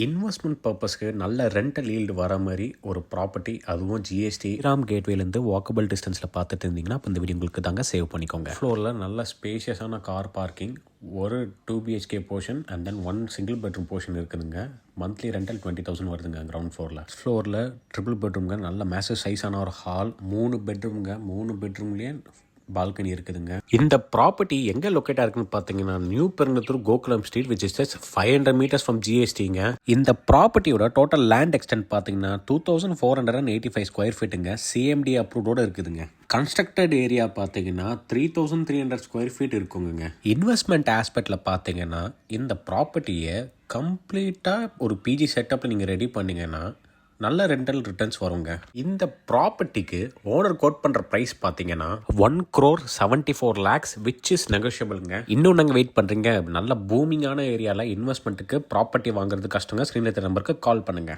Investment பர்பஸ்க்கு நல்ல rental yield வர மாதிரி ஒரு ப்ராப்பர்ட்டி, அதுவும் ஜிஎஸ்டி ராம் கேட்வேலேருந்து வாக்கபிள் டிஸ்டன்ஸில் பார்த்துட்டு இருந்தீங்கன்னா அப்போ இந்த வீடியோ உங்களுக்கு தாங்க சேவ் பண்ணிக்கோங்க. ஃப்ளோரில் நல்ல ஸ்பேஷியஸான கார் பார்க்கிங், ஒரு 2 BHK portion and then 1 single bedroom portion இருக்குதுங்க. மந்த்லி ரெண்டல் 20,000 வருதுங்க கிரவுண்ட் ஃப்ளோரில் ட்ரிபிள் பெட்ரூம்ங்க, நல்ல மேசிவ் சைஸான ஒரு ஹால், 3 பெட்ரூம்ங்க, 3 பெட்ரூம்லேயே பால்கனி இருக்குதுங்க. இந்த ப்ராப்பர்ட்டி எங்கே லொக்கேட்டாக இருக்குன்னு பார்த்தீங்கன்னா new Perungathur Gokulam street, which is 500 meters from ஜிஎஸ்டிங்க. இந்த ப்ராப்பர்ட்டியோட டோட்டல் லேண்ட் எக்ஸ்டென்ட் பார்த்தீங்கன்னா 2485 ஸ்கொயர் ஃபீட்டுங்க. சிஎம்டி அப்ரூவ்டோட இருக்குதுங்க. கன்ஸ்ட்ரக்டட் ஏரியா பார்த்தீங்கன்னா 3300 ஸ்கொயர் ஃபீட் இருக்குங்க. இன்வெஸ்ட்மெண்ட் ஆஸ்பெக்டில் பார்த்தீங்கன்னா இந்த ப்ராப்பர்ட்டியை கம்ப்ளீட்டாக ஒரு பிஜி செட்டப்பில் நீங்கள் ரெடி பண்ணீங்கன்னா நல்ல ரெண்டல் ரிட்டர்ன்ஸ் வருங்க. இந்த ப்ராப்பர்ட்டிக்கு ஓனர் கோட் பண்ணுற ப்ரைஸ் பார்த்தீங்கன்னா 1,74 lakhs விச் இஸ் நெகோஷியபிள்ங்க. இன்னும் நாங்கள் வெயிட் பண்ணுறீங்க. நல்ல பூமிங்கான ஏரியாவில் இன்வெஸ்ட்மெண்ட்டுக்கு ப்ராப்பர்ட்டி வாங்குறது கஷ்டங்க. ஸ்க்ரீனில் நம்பருக்கு கால் பண்ணுங்கள்.